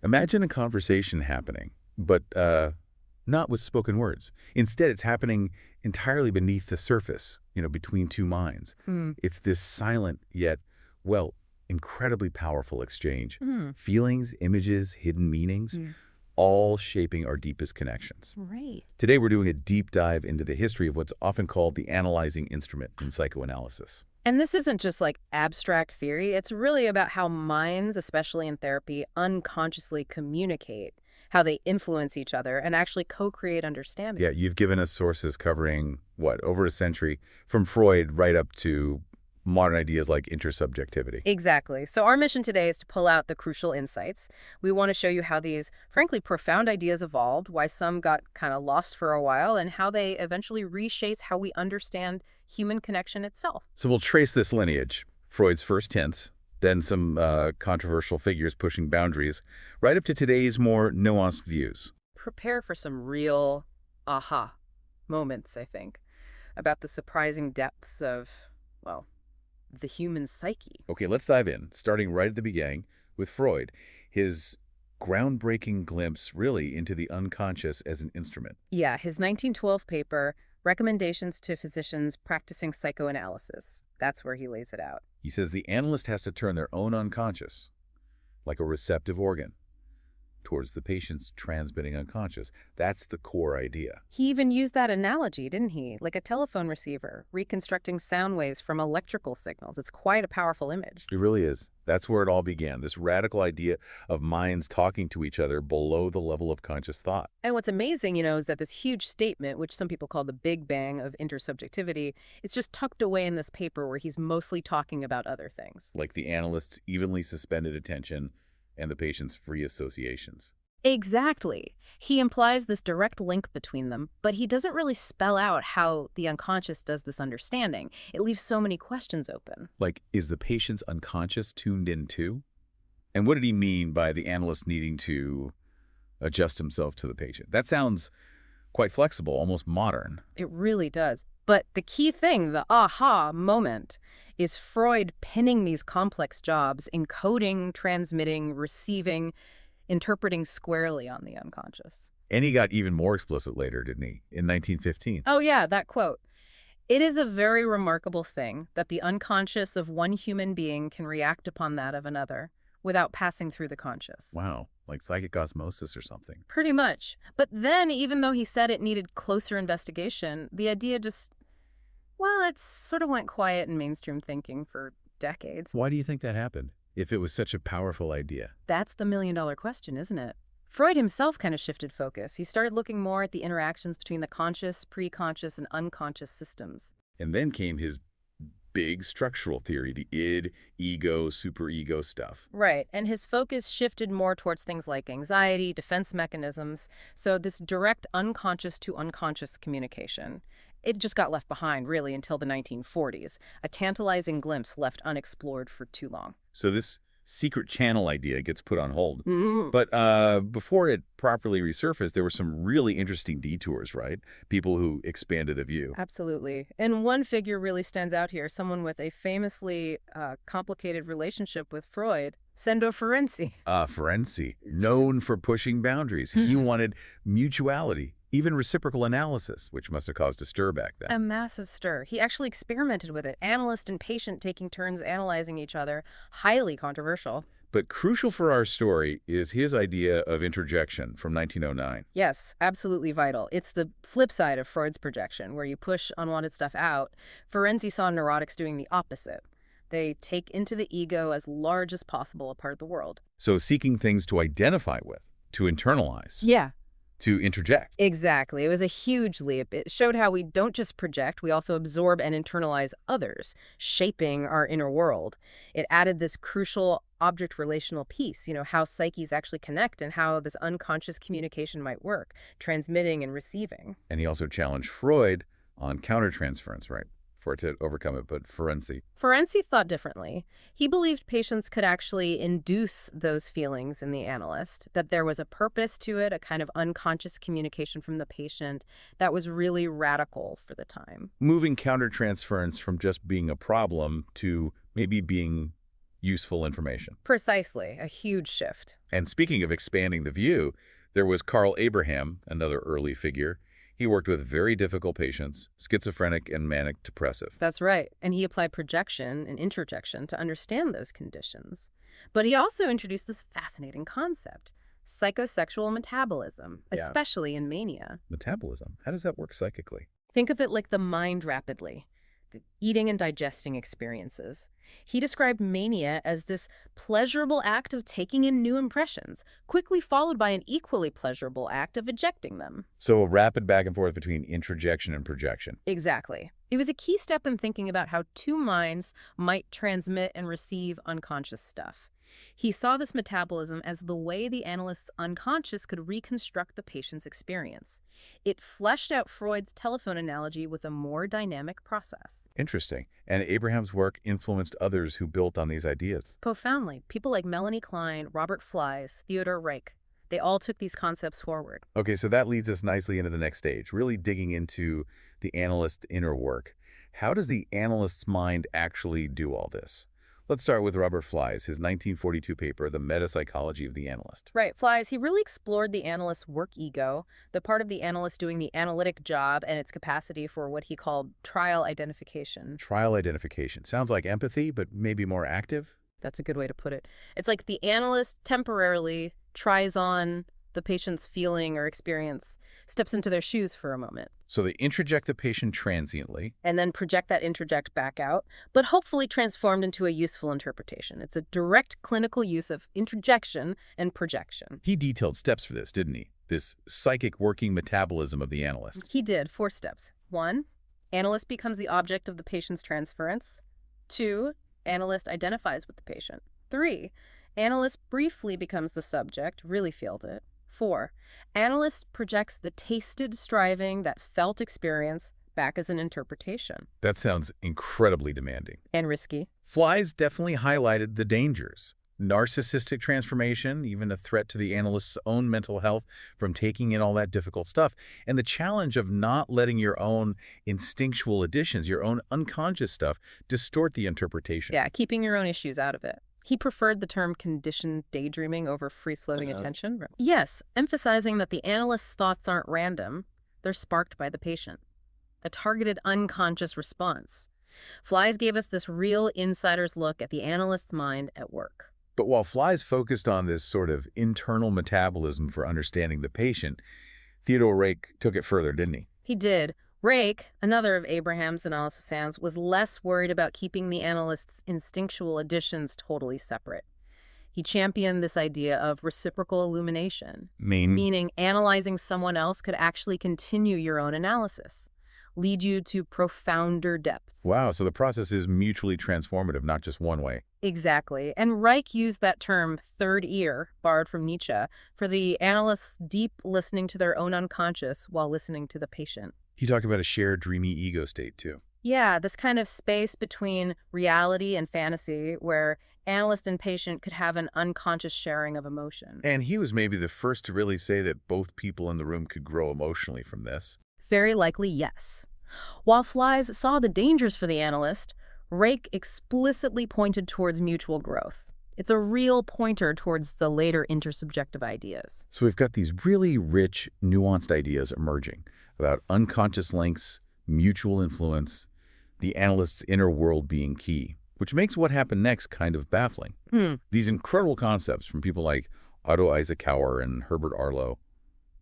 Imagine a conversation happening, but not with spoken words. Instead, it's happening entirely beneath the surface, between two minds. Mm. It's this silent yet, well, incredibly powerful exchange. Mm. Feelings, images, hidden meanings, Mm. all shaping our deepest connections. Right. Today, we're doing a deep dive into the history of what's often called the analyzing instrument in psychoanalysis. And this isn't just like abstract theory. It's really about how minds, especially in therapy, unconsciously communicate, how they influence each other, and actually co-create understanding. Yeah, you've given us sources covering, over a century, from Freud right up to modern ideas like intersubjectivity. Exactly. So our mission today is to pull out the crucial insights. We want to show you how these, frankly, profound ideas evolved, why some got kind of lost for a while, and how they eventually reshaped how we understand human connection itself. So we'll trace this lineage, Freud's first hints, then some controversial figures pushing boundaries, right up to today's more nuanced views. Prepare for some real aha moments, I think, about the surprising depths of, well, the human psyche. Okay, let's dive in, starting right at the beginning with Freud, his groundbreaking glimpse really into the unconscious as an instrument. Yeah, his 1912 paper, Recommendations to Physicians Practicing Psychoanalysis. That's where he lays it out. He says the analyst has to turn their own unconscious, like a receptive organ, towards the patient's transmitting unconscious. That's the core idea. He even used that analogy, didn't he? Like a telephone receiver, reconstructing sound waves from electrical signals. It's quite a powerful image. It really is. That's where it all began, this radical idea of minds talking to each other below the level of conscious thought. And what's amazing, is that this huge statement, which some people call the Big Bang of intersubjectivity, it's just tucked away in this paper where he's mostly talking about other things. Like the analyst's evenly suspended attention and the patient's free associations. Exactly. He implies this direct link between them, but he doesn't really spell out how the unconscious does this understanding. It leaves so many questions open. Like, is the patient's unconscious tuned in too? And what did he mean by the analyst needing to adjust himself to the patient? That sounds quite flexible, almost modern. It really does. But the key thing, the aha moment, is Freud pinning these complex jobs, encoding, transmitting, receiving, interpreting squarely on the unconscious. And he got even more explicit later, didn't he, in 1915? Oh yeah, that quote. It is a very remarkable thing that the unconscious of one human being can react upon that of another without passing through the conscious. Wow, like psychic osmosis or something. Pretty much. But then, even though he said it needed closer investigation, the idea just, it sort of went quiet in mainstream thinking for decades. Why do you think that happened, if it was such a powerful idea? That's the million-dollar question, isn't it? Freud himself kind of shifted focus. He started looking more at the interactions between the conscious, pre-conscious, and unconscious systems. And then came his big structural theory, the id, ego, superego stuff. Right, and his focus shifted more towards things like anxiety, defense mechanisms, so this direct unconscious to unconscious communication. It just got left behind, really, until the 1940s, a tantalizing glimpse left unexplored for too long. So this secret channel idea gets put on hold. Mm-hmm. But before it properly resurfaced, there were some really interesting detours, right? People who expanded the view. Absolutely. And one figure really stands out here, someone with a famously complicated relationship with Freud, Sendo Ferenczi. Ferenczi, known for pushing boundaries. He wanted mutuality, even reciprocal analysis, which must have caused a stir back then. A massive stir. He actually experimented with it. Analyst and patient taking turns analyzing each other. Highly controversial. But crucial for our story is his idea of interjection from 1909. Yes, absolutely vital. It's the flip side of Freud's projection, where you push unwanted stuff out. Ferenczi saw neurotics doing the opposite. They take into the ego as large as possible a part of the world. So seeking things to identify with, to internalize. Yeah. To interject. Exactly. It was a huge leap. It showed how we don't just project, we also absorb and internalize others, shaping our inner world. It added this crucial object relational piece, how psyches actually connect and how this unconscious communication might work, transmitting and receiving. And he also challenged Freud on countertransference, right? For it to overcome it, but Ferenczi thought differently. He believed patients could actually induce those feelings in the analyst, that there was a purpose to it, a kind of unconscious communication from the patient that was really radical for the time. Moving countertransference from just being a problem to maybe being useful information. Precisely, a huge shift. And speaking of expanding the view, there was Carl Abraham, another early figure. He worked with very difficult patients, schizophrenic and manic depressive. That's right, and he applied projection and interjection to understand those conditions. But he also introduced this fascinating concept, psychosexual metabolism, Yeah. especially in mania. Metabolism, how does that work psychically? Think of it like the mind rapidly, the eating and digesting experiences. He described mania as this pleasurable act of taking in new impressions, quickly followed by an equally pleasurable act of ejecting them. So a rapid back and forth between introjection and projection. Exactly. It was a key step in thinking about how two minds might transmit and receive unconscious stuff. He saw this metabolism as the way the analyst's unconscious could reconstruct the patient's experience. It fleshed out Freud's telephone analogy with a more dynamic process. Interesting. And Abraham's work influenced others who built on these ideas. Profoundly, people like Melanie Klein, Robert Flies, Theodor Reich, they all took these concepts forward. Okay, so that leads us nicely into the next stage, really digging into the analyst's inner work. How does the analyst's mind actually do all this? Let's start with Robert Flies, his 1942 paper, The Metapsychology of the Analyst. Right, Flies, he really explored the analyst's work ego, the part of the analyst doing the analytic job and its capacity for what he called trial identification. Trial identification. Sounds like empathy, but maybe more active? That's a good way to put it. It's like the analyst temporarily tries on the patient's feeling or experience, steps into their shoes for a moment. So they introject the patient transiently. And then project that interject back out, but hopefully transformed into a useful interpretation. It's a direct clinical use of introjection and projection. He detailed steps for this, didn't he? This psychic working metabolism of the analyst. He did 4 steps. 1, analyst becomes the object of the patient's transference. 2, analyst identifies with the patient. 3, analyst briefly becomes the subject, really feels it. 4, analyst projects the tasted striving, that felt experience, back as an interpretation. That sounds incredibly demanding. And risky. Flies definitely highlighted the dangers. Narcissistic transformation, even a threat to the analyst's own mental health from taking in all that difficult stuff, and the challenge of not letting your own instinctual additions, your own unconscious stuff, distort the interpretation. Yeah, keeping your own issues out of it. He preferred the term conditioned daydreaming over free-floating attention. Yes, emphasizing that the analyst's thoughts aren't random, they're sparked by the patient. A targeted unconscious response. Flies gave us this real insider's look at the analyst's mind at work. But while Flies focused on this sort of internal metabolism for understanding the patient, Theodor Reich took it further, didn't he? He did. Reich, another of Abraham's analysis hands, was less worried about keeping the analyst's instinctual additions totally separate. He championed this idea of reciprocal illumination, meaning analyzing someone else could actually continue your own analysis, lead you to profounder depths. Wow, so the process is mutually transformative, not just one way. Exactly. And Reich used that term, third ear, borrowed from Nietzsche, for the analyst's deep listening to their own unconscious while listening to the patient. He talked about a shared dreamy ego state, too. Yeah, this kind of space between reality and fantasy where analyst and patient could have an unconscious sharing of emotion. And he was maybe the first to really say that both people in the room could grow emotionally from this. Very likely, yes. While Flies saw the dangers for the analyst, Reich explicitly pointed towards mutual growth. It's a real pointer towards the later intersubjective ideas. So we've got these really rich, nuanced ideas emerging about unconscious links, mutual influence, the analyst's inner world being key, which makes what happened next kind of baffling. These incredible concepts from people like Otto Eisenhower and Herbert Arlo,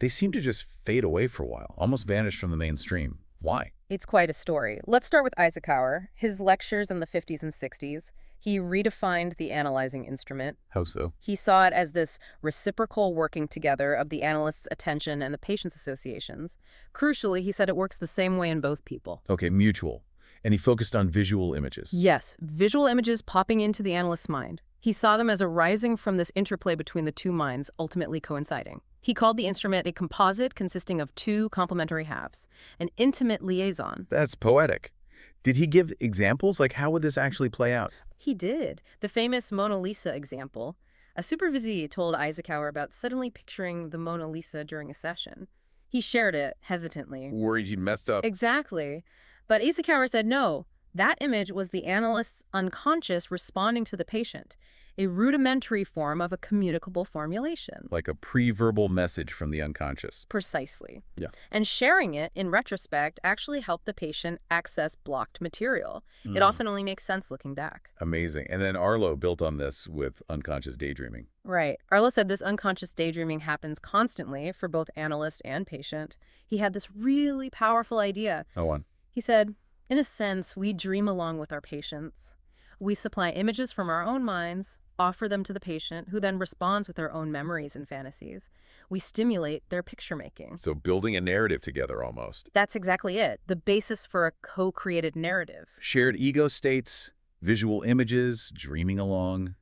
they seem to just fade away for a while, almost vanish from the mainstream. Why? It's quite a story. Let's start with Eisenhower. His lectures in the 50s and 60s, he redefined the analyzing instrument. How so? He saw it as this reciprocal working together of the analyst's attention and the patient's associations. Crucially, he said it works the same way in both people. Okay, mutual. And he focused on visual images. Yes, visual images popping into the analyst's mind. He saw them as arising from this interplay between the two minds, ultimately coinciding. He called the instrument a composite consisting of 2 complementary halves, an intimate liaison. That's poetic. Did he give examples? Like, how would this actually play out? He did. The famous Mona Lisa example. A supervisee told Eisenhower about suddenly picturing the Mona Lisa during a session. He shared it hesitantly. Worried he'd messed up. Exactly. But Eisenhower said, no, That image was the analyst's unconscious responding to the patient, a rudimentary form of a communicable formulation. Like a pre-verbal message from the unconscious. Precisely. Yeah. And sharing it, in retrospect, actually helped the patient access blocked material. It often only makes sense looking back. Amazing. And then Arlo built on this with unconscious daydreaming. Right. Arlo said this unconscious daydreaming happens constantly for both analyst and patient. He had this really powerful idea. Go on. He said, in a sense, we dream along with our patients. We supply images from our own minds, offer them to the patient, who then responds with their own memories and fantasies. We stimulate their picture making. So building a narrative together almost. That's exactly it, the basis for a co-created narrative. Shared ego states, visual images, dreaming along.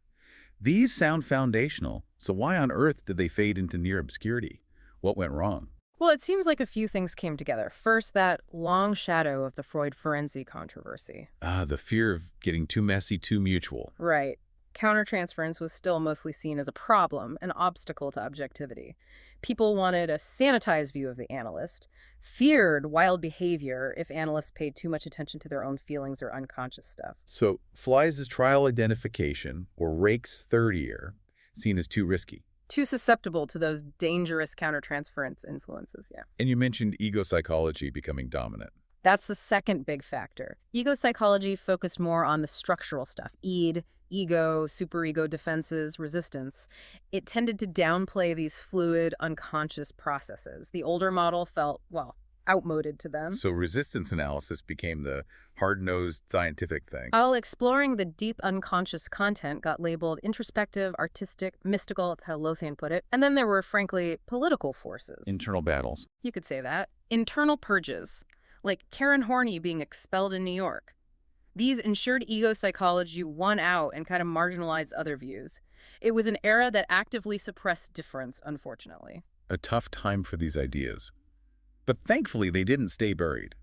These sound foundational. So why on earth did they fade into near obscurity? What went wrong? Well, it seems like a few things came together. First, that long shadow of the Freud forensic controversy. The fear of getting too messy, too mutual. Right. Countertransference was still mostly seen as a problem, an obstacle to objectivity. People wanted a sanitized view of the analyst, feared wild behavior if analysts paid too much attention to their own feelings or unconscious stuff. So Flies' trial identification, or Rake's third year, seen as too risky. Too susceptible to those dangerous countertransference influences, yeah. And you mentioned ego psychology becoming dominant. That's the second big factor. Ego psychology focused more on the structural stuff, id, ego, superego defenses, resistance. It tended to downplay these fluid, unconscious processes. The older model felt, well, outmoded to them. So resistance analysis became the hard-nosed scientific thing. While exploring the deep unconscious content got labeled introspective, artistic, mystical, that's how Lothian put it. And then there were, frankly, political forces. Internal battles. You could say that. Internal purges, like Karen Horney being expelled in New York. These ensured ego psychology won out and kind of marginalized other views. It was an era that actively suppressed difference, unfortunately. A tough time for these ideas. But thankfully, they didn't stay buried.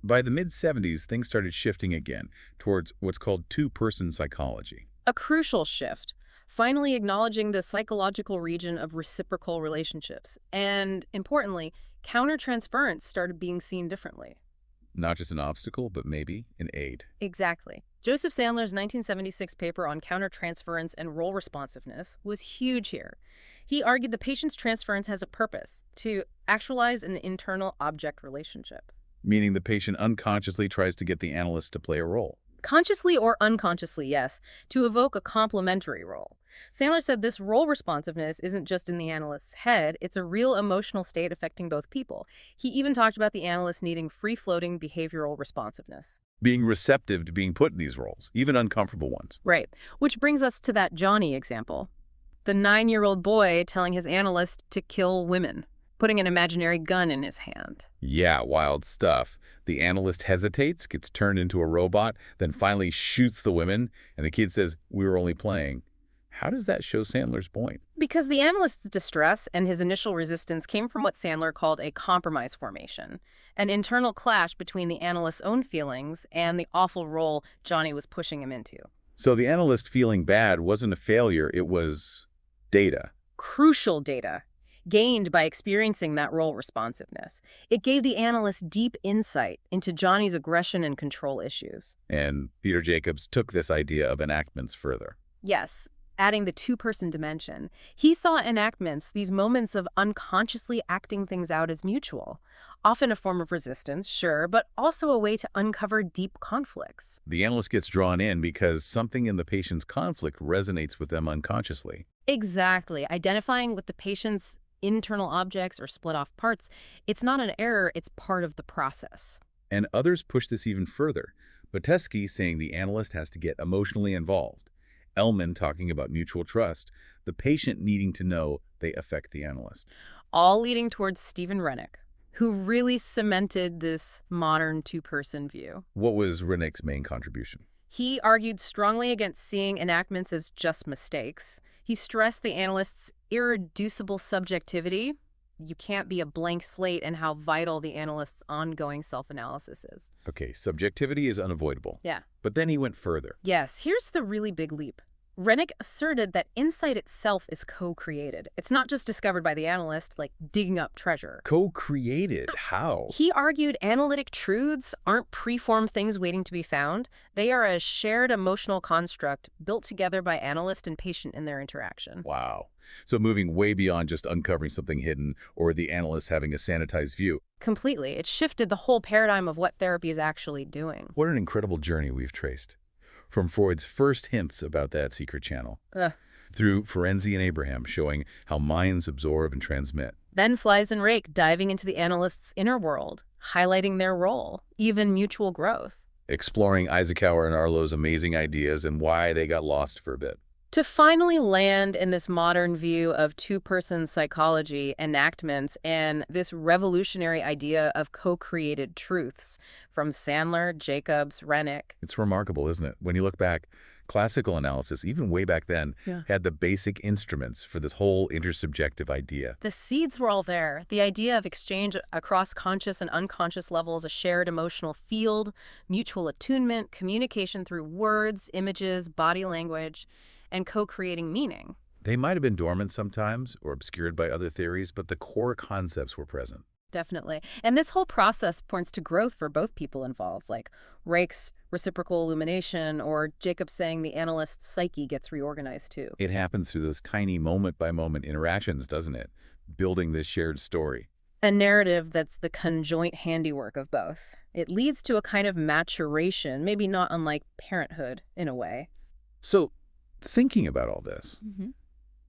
By the mid-70s, things started shifting again towards what's called two-person psychology. A crucial shift, finally acknowledging the psychological region of reciprocal relationships. And, importantly, countertransference started being seen differently. Not just an obstacle, but maybe an aid. Exactly. Joseph Sandler's 1976 paper on countertransference and role responsiveness was huge here. He argued the patient's transference has a purpose, to actualize an internal object relationship. Meaning the patient unconsciously tries to get the analyst to play a role. Consciously or unconsciously, yes, to evoke a complementary role. Sandler said this role responsiveness isn't just in the analyst's head, it's a real emotional state affecting both people. He even talked about the analyst needing free-floating behavioral responsiveness. Being receptive to being put in these roles, even uncomfortable ones. Right, which brings us to that Johnny example. The 9-year-old boy telling his analyst to kill women, putting an imaginary gun in his hand. Yeah, wild stuff. The analyst hesitates, gets turned into a robot, then finally shoots the women, and the kid says, "We were only playing." How does that show Sandler's point? Because the analyst's distress and his initial resistance came from what Sandler called a compromise formation, an internal clash between the analyst's own feelings and the awful role Johnny was pushing him into. So the analyst feeling bad wasn't a failure, it was data. Crucial data, gained by experiencing that role responsiveness. It gave the analyst deep insight into Johnny's aggression and control issues. And Peter Jacobs took this idea of enactments further. Yes, adding the two-person dimension. He saw enactments, these moments of unconsciously acting things out as mutual. Often a form of resistance, sure, but also a way to uncover deep conflicts. The analyst gets drawn in because something in the patient's conflict resonates with them unconsciously. Exactly. Identifying with the patient's internal objects or split-off parts, it's not an error, it's part of the process. And others push this even further. Botesky saying the analyst has to get emotionally involved. Ellman talking about mutual trust, the patient needing to know they affect the analyst. All leading towards Stephen Rennick, who really cemented this modern two-person view. What was Rennick's main contribution? He argued strongly against seeing enactments as just mistakes. He stressed the analyst's irreducible subjectivity. You can't be a blank slate, and how vital the analyst's ongoing self-analysis is. Okay, subjectivity is unavoidable. Yeah. But then he went further. Yes, here's the really big leap. Rennick asserted that insight itself is co-created. It's not just discovered by the analyst, like digging up treasure. Co-created? How? He argued analytic truths aren't preformed things waiting to be found. They are a shared emotional construct built together by analyst and patient in their interaction. Wow. So moving way beyond just uncovering something hidden or the analyst having a sanitized view. Completely. It shifted the whole paradigm of what therapy is actually doing. What an incredible journey we've traced. From Freud's first hints about that secret channel, through Ferenczi and Abraham showing how minds absorb and transmit. Then Flies and Rake diving into the analyst's inner world, highlighting their role, even mutual growth. Exploring Eisenhower and Arlo's amazing ideas and why they got lost for a bit. To finally land in this modern view of two-person psychology enactments and this revolutionary idea of co-created truths from Sandler, Jacobs, Rennick. It's remarkable, isn't it? When you look back, classical analysis, even way back then, had the basic instruments for this whole intersubjective idea. The seeds were all there. The idea of exchange across conscious and unconscious levels, a shared emotional field, mutual attunement, communication through words, images, body language, and co-creating meaning. They might have been dormant sometimes or obscured by other theories, but the core concepts were present. Definitely. And this whole process points to growth for both people involved, like Rake's reciprocal illumination or Jacob saying the analyst's psyche gets reorganized too. It happens through those tiny moment-by-moment interactions, doesn't it? Building this shared story. A narrative that's the conjoint handiwork of both. It leads to a kind of maturation, maybe not unlike parenthood in a way. So, thinking about all this,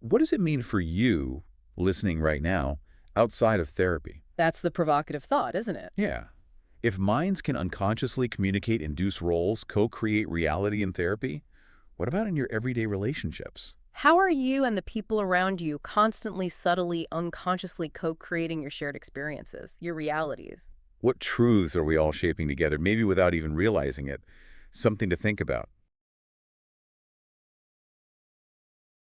what does it mean for you, listening right now, outside of therapy? That's the provocative thought, isn't it? Yeah. If minds can unconsciously communicate, induce roles, co-create reality in therapy, what about in your everyday relationships? How are you and the people around you constantly, subtly, unconsciously co-creating your shared experiences, your realities? What truths are we all shaping together, maybe without even realizing it? Something to think about.